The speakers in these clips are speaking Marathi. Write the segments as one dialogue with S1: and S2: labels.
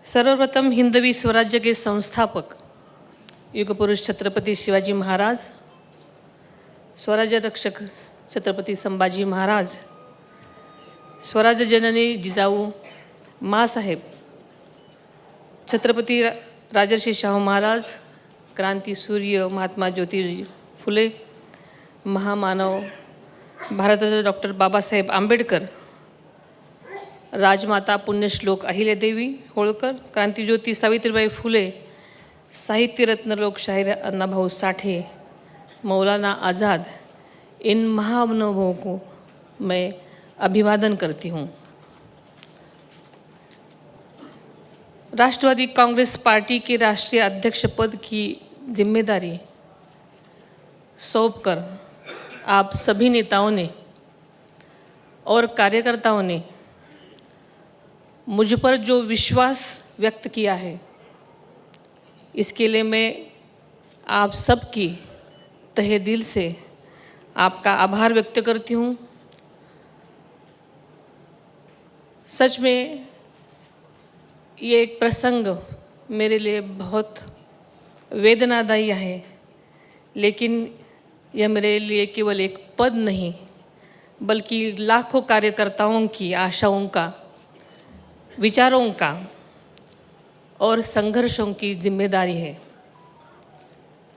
S1: सर्वप्रथम हिंदवी स्वराज्य के संस्थापक युगपुरुष छत्रपति शिवाजी महाराज, स्वराज्य रक्षक छत्रपति संभाजी महाराज, स्वराज्य जननी जिजाऊ माँसाहेब, छत्रपति राजर्षी शाहू महाराज, क्रांती सूर्य महात्मा ज्योतिराव फुले, महामानव भारतरत्न डॉक्टर बाबासाहेब आंबेडकर, राजमाता पुण्यश्लोक अहिल्यादेवी होळकर, क्रांतिज्योती सावित्रीबाई फुले, साहित्यरत्न लोकशाहीर अण्णाभाऊ साठे, मौलाना आज़ाद, इन महानुभावों को मैं अभिवादन करती हूँ। राष्ट्रवादी कांग्रेस पार्टी के राष्ट्रीय अध्यक्ष पद की जिम्मेदारी सौंपकर आप सभी नेताओं ने और कार्यकर्ताओं ने मुझ पर जो विश्वास व्यक्त किया है, इसके लिए मैं आप सबकी तहे दिल से आपका आभार व्यक्त करती हूँ। सच में ये एक प्रसंग मेरे लिए बहुत वेदनादायी है, लेकिन यह मेरे लिए केवल एक पद नहीं बल्कि लाखों कार्यकर्ताओं की आशाओं का, विचारों का और संघर्षों की जिम्मेदारी है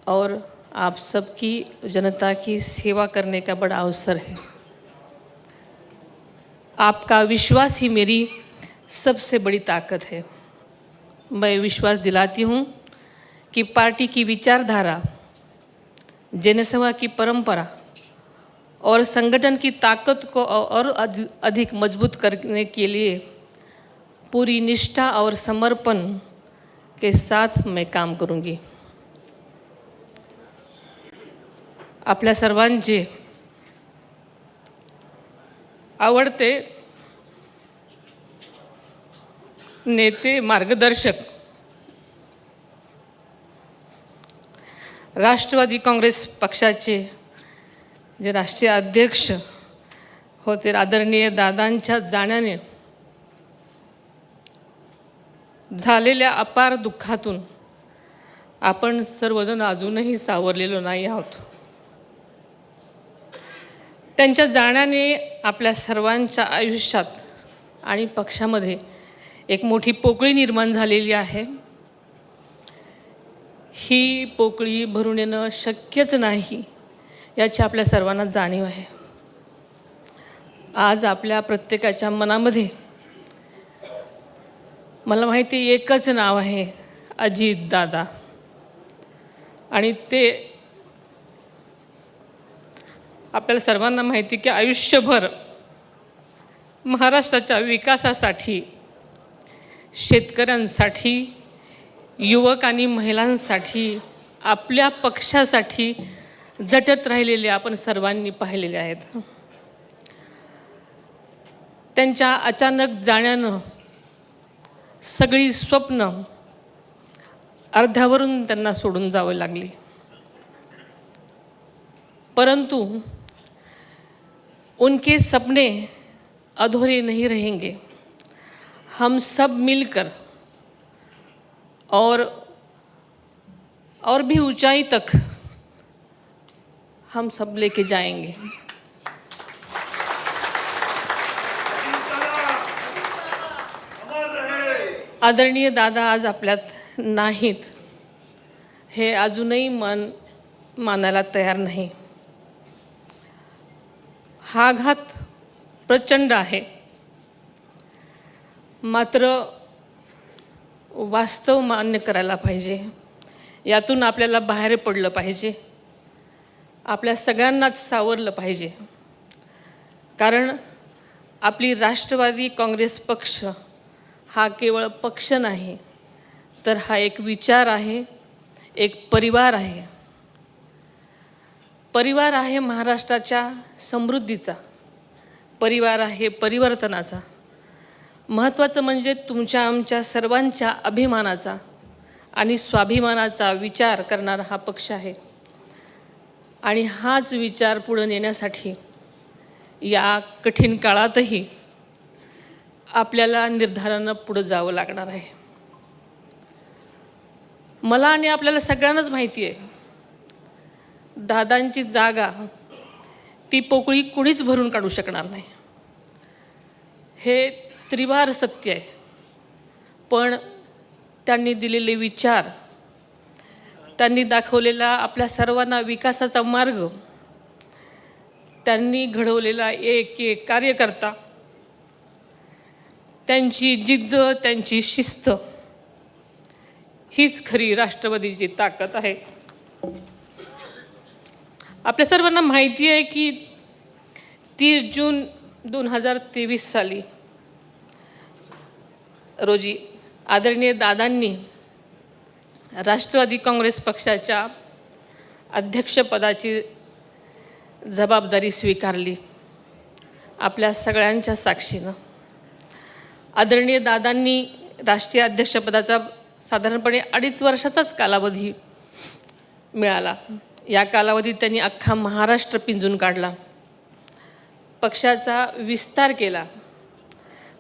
S1: और आप सबकी जनता की सेवा करने का बड़ा अवसर है। आपका विश्वास ही मेरी सबसे बड़ी ताकत है। मैं विश्वास दिलाती हूँ कि पार्टी की विचारधारा, जनसेवा की परंपरा और संगठन की ताकत को और अधिक मजबूत करने के लिए पूरी निष्ठा और समर्पण के साथ मैं काम करूंगी। आपल्या सर्वांचे आवडते नेते, मार्गदर्शक, राष्ट्रवादी काँग्रेस पक्षाचे जे राष्ट्रीय अध्यक्ष होते आदरणीय दादांच्या जाण्याने झालेल्या अपार दुःखातून आपण सर्वजण अजूनही सावरलेलो नाही आहोत। त्यांच्या जाण्याने आपल्या सर्वांच्या आयुष्यात आणि पक्षामध्ये एक मोठी पोकळी निर्माण झालेली आहे। ही पोकळी भरून येणं शक्यच नाही याची आपल्या सर्वांना जाणीव आहे। आज आपल्या प्रत्येकाच्या मनामध्ये मला माहिती एकच नाव आहे, अजित दादा, आणि ते आपल्याला सर्वांना माहिती की आयुष्यभर महाराष्ट्राच्या विकासासाठी, शेतकऱ्यांसाठी, युवक आणि महिलांसाठी, आपल्या पक्षासाठी झटत राहिलेले आपण सर्वांनी पाहिलेले आहेत। त्यांच्या अचानक जाण्यानं सगळी स्वप्न अर्ध्यावरून त्यांना सोडून जावं लागली, परंतु उनके सपने अधूरे नहीं रहेंगे। हम सब मिलकर और भी ऊंचाई तक हम सब लेके जाएंगे। आदरणीय दादा आज आपल्यात नाहीत हे अजूनही मन मानायला तयार नाही। हा आघात प्रचंड आहे, मात्र वास्तव मान्य करायला पाहिजे। यातून आपल्याला बाहेर पडलं पाहिजे, आपल्या सगळ्यांनाच सावरलं पाहिजे, कारण आपली राष्ट्रवादी काँग्रेस पक्ष हा केवळ पक्ष नाही, तर हा एक विचार आहे, एक परिवार आहे। परिवार आहे महाराष्ट्राच्या समृद्धीचा, परिवार आहे परिवर्तनाचा, महत्त्वाचं म्हणजे तुमच्या आमच्या सर्वांच्या अभिमानाचा आणि स्वाभिमानाचा विचार करणारा हा पक्ष आहे। आणि हाच विचार पुढे नेण्यासाठी या कठीण काळातही आपल्याला निर्धारानं पुढे जावं लागणार आहे। मला आणि आपल्याला सगळ्यांनाच माहिती आहे, दादांची जागा ती पोकळी कुणीच भरून काढू शकणार नाही. हे त्रिवार सत्य आहे. पण त्यांनी दिलेले विचार, त्यांनी दाखवलेला आपल्या सर्वांना विकासाचा मार्ग, त्यांनी घडवलेला एक एक कार्यकर्ता, त्यांची जिद्द, त्यांची शिस्त हीच खरी राष्ट्रवादीची ताकद आहे. आपल्या सर्वांना माहिती आहे की 30 जून 2023 साली रोजी आदरणीय दादांनी राष्ट्रवादी काँग्रेस पक्षाच्या अध्यक्षपदाची जबाबदारी स्वीकारली. आपल्या सगळ्यांच्या साक्षीनं आदरणीय दादांनी राष्ट्रीय अध्यक्षपदाचा साधारणपणे 2.5 वर्षाचाच कालावधी मिळाला. या कालावधीत त्यांनी अख्खा महाराष्ट्र पिंजून काढला, पक्षाचा विस्तार केला,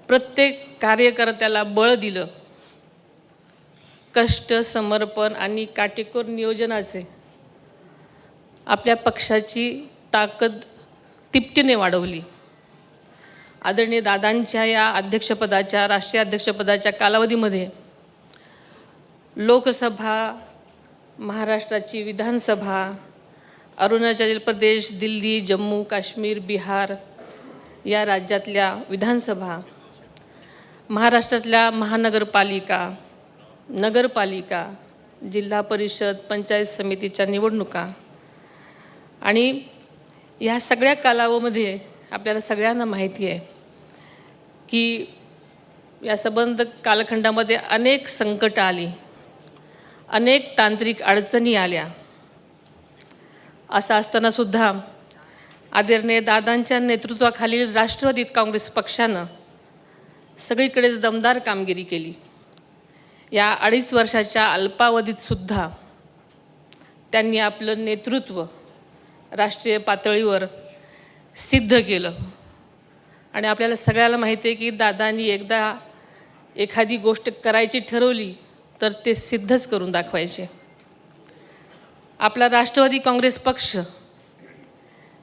S1: प्रत्येक कार्यकर्त्याला बळ दिलं. कष्ट, समर्पण आणि काटेकोर नियोजनाचे आपल्या पक्षाची ताकद तिपटीने वाढवली. आदरणीय दादांच्या या अध्यक्षपदाच्या, राष्ट्रीय अध्यक्षपदाच्या कालावधीमध्ये लोकसभा, महाराष्ट्राची विधानसभा, अरुणाचल प्रदेश, दिल्ली, जम्मू काश्मीर, बिहार या राज्यातल्या विधानसभा, महाराष्ट्रातल्या महानगरपालिका, नगरपालिका, जिल्हा परिषद, पंचायत समितीच्या निवडणुका आणि या सगळ्या कालावधीमध्ये आपल्याला सगळ्यांना माहिती आहे की या संबंध कालखंडामध्ये अनेक संकटं आली, अनेक तांत्रिक अडचणी आल्या. असं असतानासुद्धा आदरणीय दादांच्या नेतृत्वाखालील राष्ट्रवादी काँग्रेस पक्षानं सगळीकडेच दमदार कामगिरी केली. या 2.5 वर्षाच्या अल्पावधीतसुद्धा त्यांनी आपलं नेतृत्व राष्ट्रीय पातळीवर सिद्ध केलं. आणि आपल्याला सगळ्याला माहिती आहे की दादांनी एकदा एखादी गोष्ट करायची ठरवली तर ते सिद्धच करून दाखवायचे. आपला राष्ट्रवादी काँग्रेस पक्ष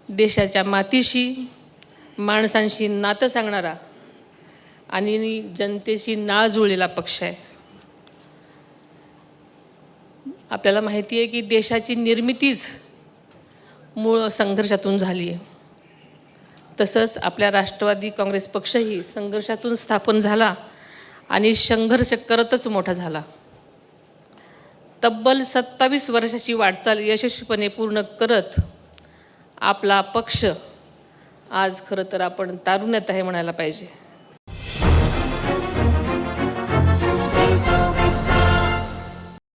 S1: देशाच्या मातीशी, माणसांशी नातं सांगणारा आणि जनतेशी नाळ जुळलेला पक्ष आहे. आपल्याला माहिती आहे की देशाची निर्मितीच मूळ संघर्षातून झाली आहे. तसंच आपल्या राष्ट्रवादी काँग्रेस पक्षही संघर्षातून स्थापन झाला आणि संघर्ष करतच मोठा झाला. तब्बल 27 वर्षाची वाटचाल यशस्वीपणे पूर्ण करत आपला पक्ष आज खरं तर आपण तारुण्यात आहे म्हणायला पाहिजे.